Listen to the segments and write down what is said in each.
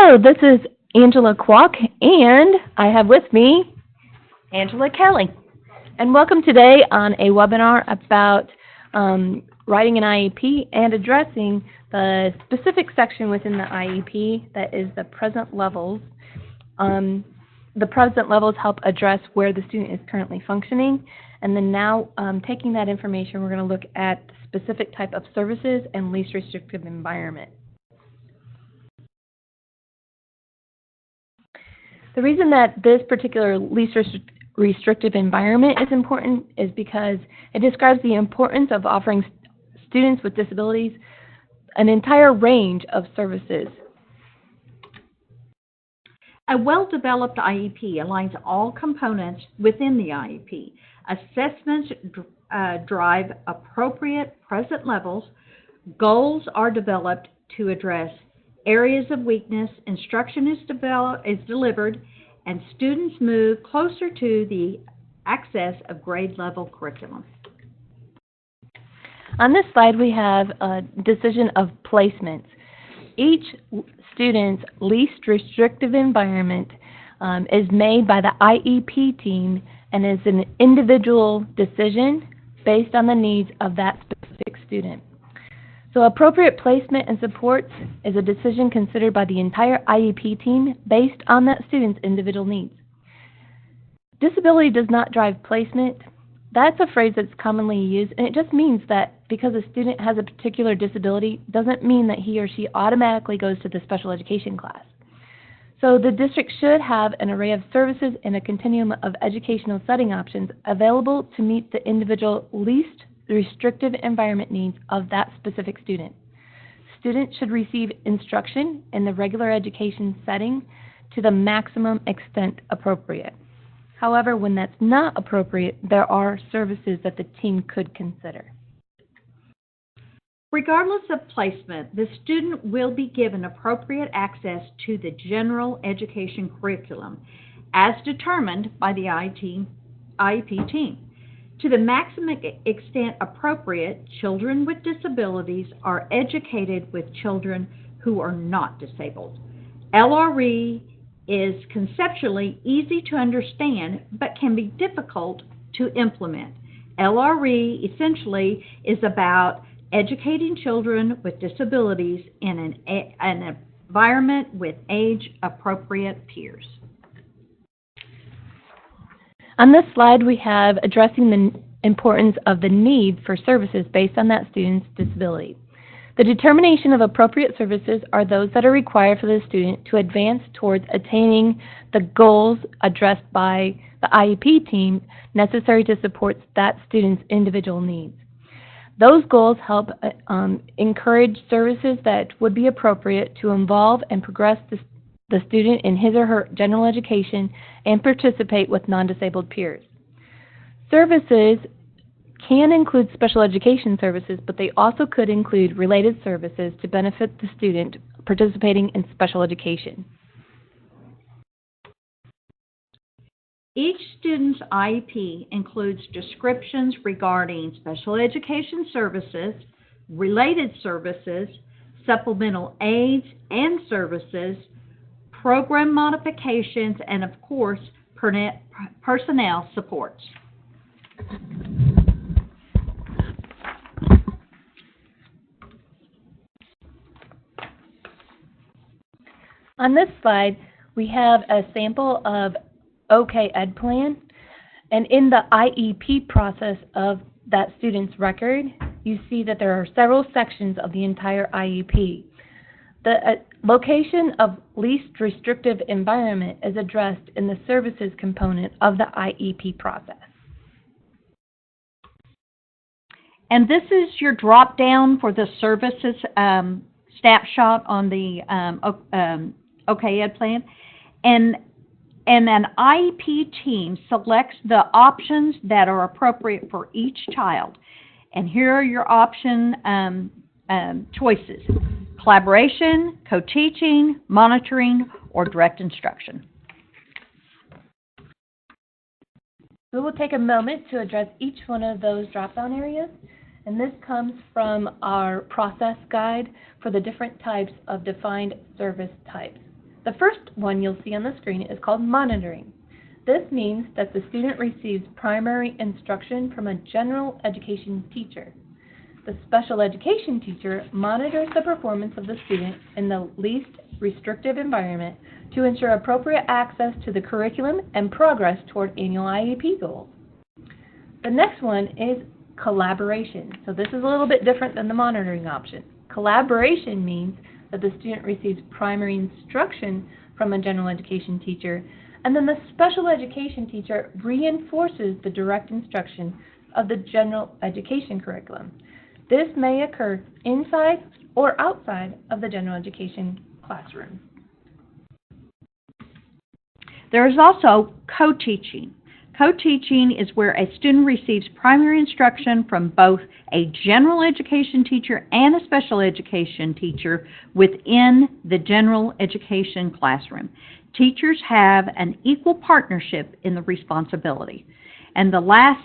Hello, this is Angela Kwok, and I have with me Angela Kelley. and welcome today on a webinar about writing an IEP and addressing the specific section within the IEP that is the present levels. The present levels help address where the student is currently functioning, and then now taking that information, we're going to look at the specific type of services and least restrictive environment. The reason that this particular least restrictive environment is important is because it describes the importance of offering students with disabilities an entire range of services. A well-developed IEP aligns all components within the IEP. Assessments drive appropriate present levels. Goals are developed to address areas of weakness. Instruction is delivered, and students move closer to the access of grade-level curriculum. On this slide, we have a decision of placements. Each student's least restrictive environment is made by the IEP team and is an individual decision based on the needs of that specific student. So appropriate placement and supports is a decision considered by the entire IEP team based on that student's individual needs. Disability does not drive placement. That's a phrase that's commonly used, and it just means that because a student has a particular disability doesn't mean that he or she automatically goes to the special education class. So the district should have an array of services and a continuum of educational setting options available to meet the individual least restrictive environment needs of that specific student. Students should receive instruction in the regular education setting to the maximum extent appropriate. However, when that's not appropriate, there are services that the team could consider. Regardless of placement, the student will be given appropriate access to the general education curriculum as determined by the IEP team. To the maximum extent appropriate, children with disabilities are educated with children who are not disabled. LRE is conceptually easy to understand but can be difficult to implement. LRE essentially is about educating children with disabilities in an environment with age-appropriate peers. On this slide, we have addressing the importance of the need for services based on that student's disability. The determination of appropriate services are those that are required for the student to advance towards attaining the goals addressed by the IEP team necessary to support that student's individual needs. Those goals help encourage services that would be appropriate to involve and progress the student in his or her general education and participate with non-disabled peers. Services can include special education services, but they also could include related services to benefit the student participating in special education. Each student's IEP includes descriptions regarding special education services, related services, supplemental aids and services, program modifications, and of course, personnel supports. On this slide, we have a sample of OK Ed Plan, and in the IEP process of that student's record, you see that there are several sections of the entire IEP. The location of least restrictive environment is addressed in the services component of the IEP process. And this is your drop down for the services snapshot on the OK Ed Plan. And an IEP team selects the options that are appropriate for each child. And here are your option choices: collaboration, co-teaching, monitoring, or direct instruction. We will take a moment to address each one of those drop-down areas, and this comes from our process guide for the different types of defined service types. The first one you'll see on the screen is called monitoring. This means that the student receives primary instruction from a general education teacher. The special education teacher monitors the performance of the student in the least restrictive environment to ensure appropriate access to the curriculum and progress toward annual IEP goals. The next one is collaboration. So this is a little bit different than the monitoring option. Collaboration means that the student receives primary instruction from a general education teacher, and then the special education teacher reinforces the direct instruction of the general education curriculum. This may occur inside or outside of the general education classroom. There is also co-teaching. Co-teaching is where a student receives primary instruction from both a general education teacher and a special education teacher within the general education classroom. Teachers have an equal partnership in the responsibility. And the last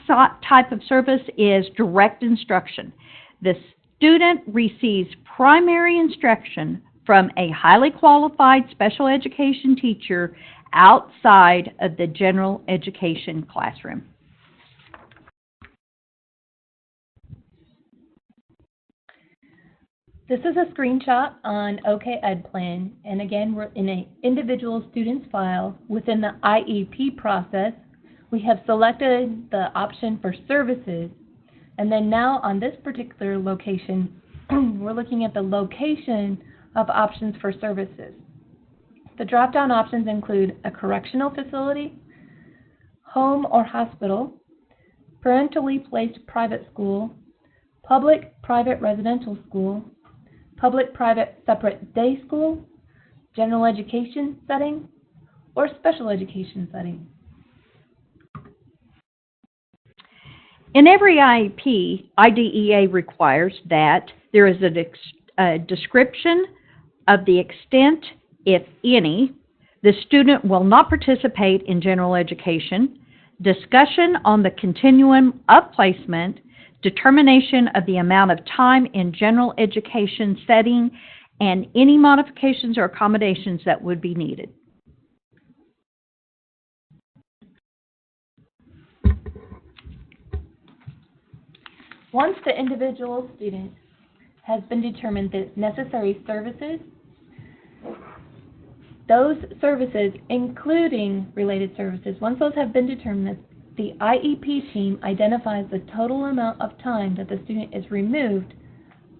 type of service is direct instruction. The student receives primary instruction from a highly qualified special education teacher outside of the general education classroom. This is a screenshot on OK Ed Plan, and again, we're in an individual student's file. Within the IEP process, we have selected the option for services, and then now on this particular location, we're looking at the location of options for services. The drop-down options include a correctional facility, home or hospital, parentally placed private school, public-private residential school, public-private separate day school, general education setting, or special education setting. In every IEP, IDEA requires that there is a description of the extent, if any, the student will not participate in general education, discussion on the continuum of placement, determination of the amount of time in general education setting, and any modifications or accommodations that would be needed. Once the individual student has been determined the necessary services, those services, including related services, once those have been determined, the IEP team identifies the total amount of time that the student is removed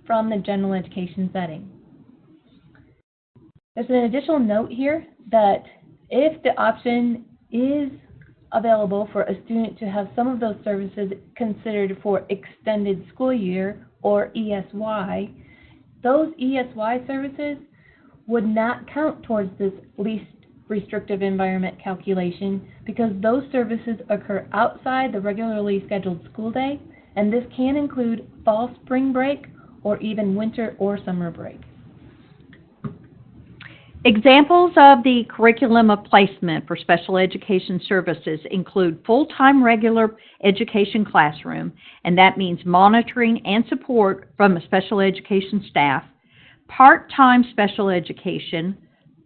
from the general education setting. There's an additional note here that if the option is available for a student to have some of those services considered for extended school year, or ESY, those ESY services would not count towards this least restrictive environment calculation because those services occur outside the regularly scheduled school day, and this can include fall, spring break, or even winter or summer break. Examples of the curriculum of placement for special education services include full-time regular education classroom, and that means monitoring and support from a special education staff, part-time special education,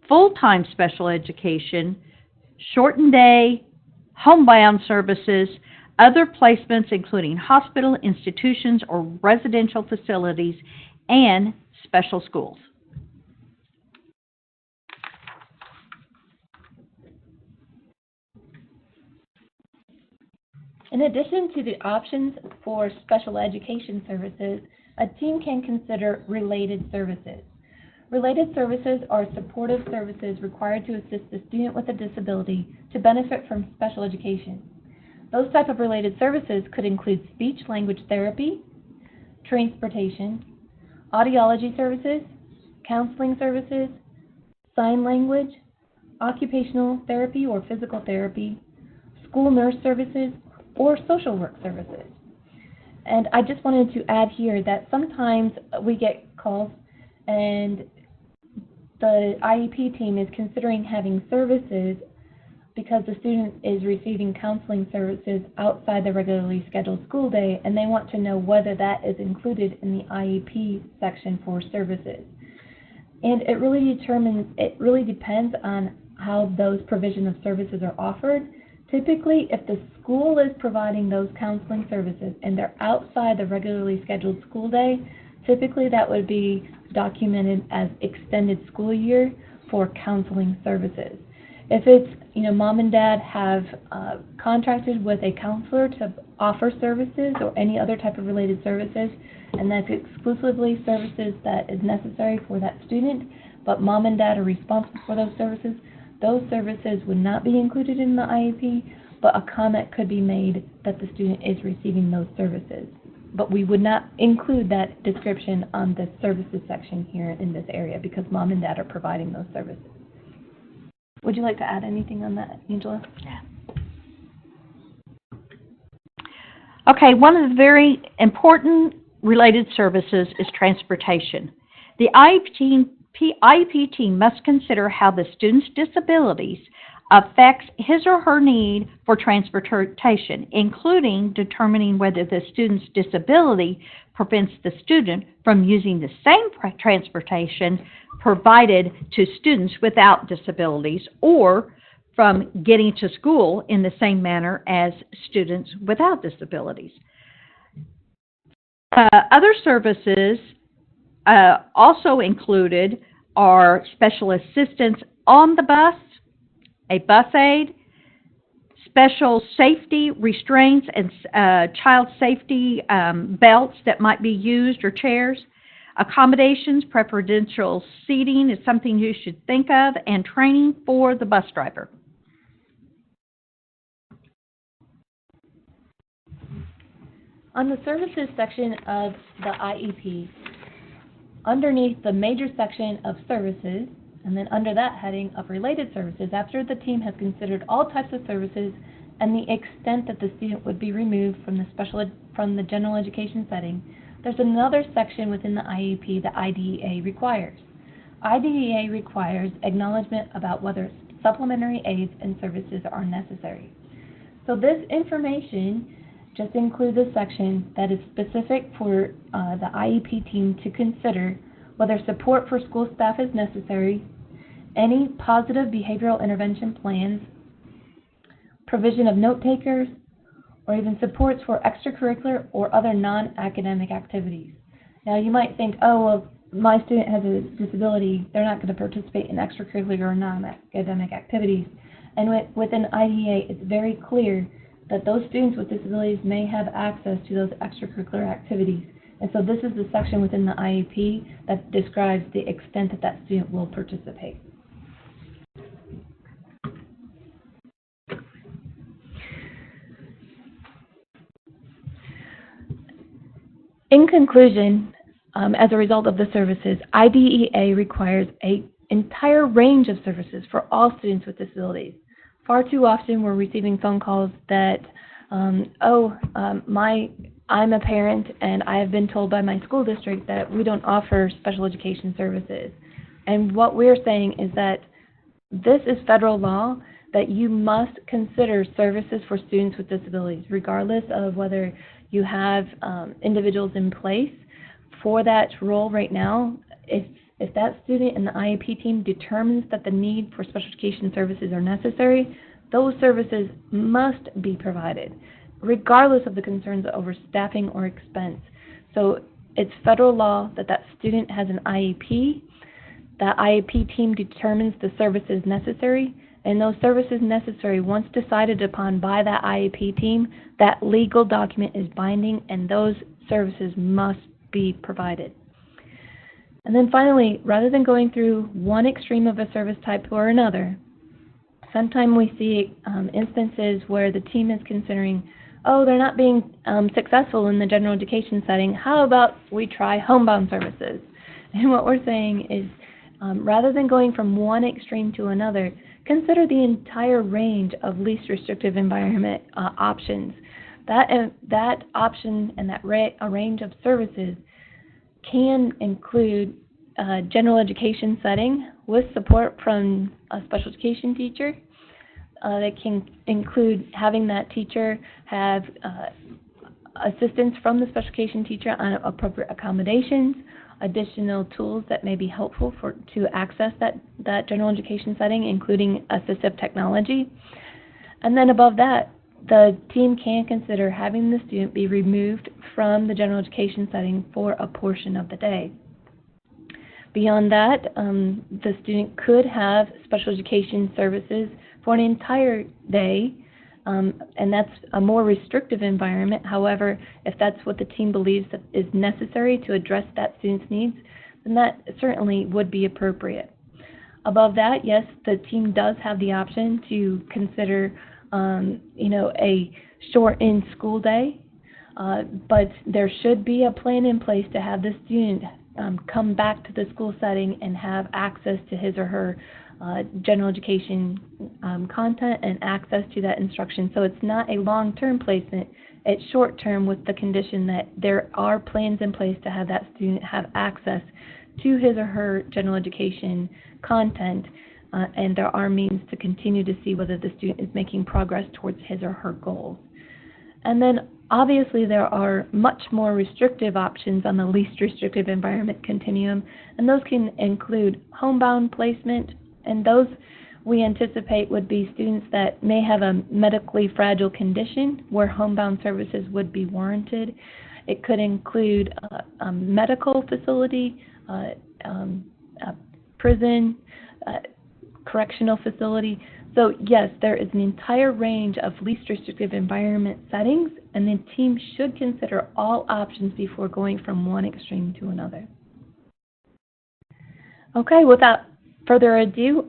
full-time special education, shortened day, homebound services, other placements including hospital, institutions, or residential facilities, and special schools. In addition to the options for special education services, a team can consider related services. Related services are supportive services required to assist the student with a disability to benefit from special education. Those type of related services could include speech-language therapy, transportation, audiology services, counseling services, sign language, occupational therapy or physical therapy, school nurse services, or social work services. And I just wanted to add here that sometimes we get calls and the IEP team is considering having services because the student is receiving counseling services outside the regularly scheduled school day, and they want to know whether that is included in the IEP section for services. And it really depends on how those provision of services are offered. Typically, if the school is providing those counseling services and they're outside the regularly scheduled school day, typically that would be documented as extended school year for counseling services. If it's, mom and dad have contracted with a counselor to offer services or any other type of related services, and that's exclusively services that is necessary for that student, but mom and dad are responsible for those services would not be included in the IEP, but a comment could be made that the student is receiving those services. But we would not include that description on the services section here in this area because mom and dad are providing those services. Would you like to add anything on that, Angela? Yeah. Okay, one of the very important related services is transportation. The IEP team must consider how the student's disabilities affects his or her need for transportation, including determining whether the student's disability prevents the student from using the same transportation provided to students without disabilities or from getting to school in the same manner as students without disabilities. Other services also included are special assistance on the bus, a bus aid, special safety restraints and child safety belts that might be used or chairs, accommodations, preferential seating is something you should think of, and training for the bus driver. On the services section of the IEP, underneath the major section of services, and then under that heading of related services, after the team has considered all types of services and the extent that the student would be removed from the general education setting, there's another section within the IEP that IDEA requires. IDEA requires acknowledgement about whether supplementary aids and services are necessary. So this information just includes a section that is specific for the IEP team to consider whether support for school staff is necessary, any positive behavioral intervention plans, provision of note takers, or even supports for extracurricular or other non-academic activities. Now you might think, oh, well, my student has a disability, they're not going to participate in extracurricular or non-academic activities. And within IDEA, it's very clear that those students with disabilities may have access to those extracurricular activities. And so this is the section within the IEP that describes the extent that that student will participate. In conclusion, as a result of the services, IDEA requires an entire range of services for all students with disabilities. Far too often we're receiving phone calls that, I'm a parent and I have been told by my school district that we don't offer special education services. And what we're saying is that this is federal law, that you must consider services for students with disabilities, regardless of whether you have individuals in place for that role right now. If that student and the IEP team determines that the need for special education services are necessary, those services must be provided, regardless of the concerns over staffing or expense. So it's federal law that that student has an IEP, that IEP team determines the services necessary, and those services necessary, once decided upon by that IEP team, that legal document is binding and those services must be provided. And then finally, rather than going through one extreme of a service type or another, sometimes we see instances where the team is considering, oh, they're not being successful in the general education setting, how about we try homebound services? And what we're saying is, rather than going from one extreme to another, consider the entire range of least restrictive environment options. That option and that a range of services can include a general education setting with support from a special education teacher. That can include having that teacher have assistance from the special education teacher on appropriate accommodations, additional tools that may be helpful to access that general education setting, including assistive technology. And then above that, the team can consider having the student be removed from the general education setting for a portion of the day. Beyond that, the student could have special education services for an entire day, and that's a more restrictive environment. However, if that's what the team believes that is necessary to address that student's needs, then that certainly would be appropriate. Above that, yes, the team does have the option to consider a shortened school day, but there should be a plan in place to have the student come back to the school setting and have access to his or her general education content and access to that instruction. So it's not a long-term placement, it's short-term with the condition that there are plans in place to have that student have access to his or her general education content, and there are means to continue to see whether the student is making progress towards his or her goals. And then obviously there are much more restrictive options on the least restrictive environment continuum, and those can include homebound placement, and those we anticipate would be students that may have a medically fragile condition where homebound services would be warranted. It could include a medical facility, a prison, correctional facility. So yes, there is an entire range of least restrictive environment settings, and the team should consider all options before going from one extreme to another. Okay, without further ado,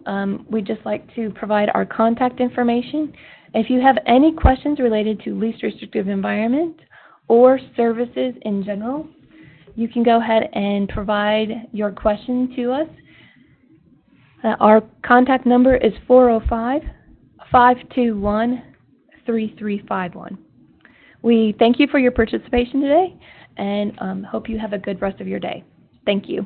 we'd just like to provide our contact information. If you have any questions related to least restrictive environment or services in general, you can go ahead and provide your question to us. Our contact number is 405-521-3351. We thank you for your participation today and hope you have a good rest of your day. Thank you.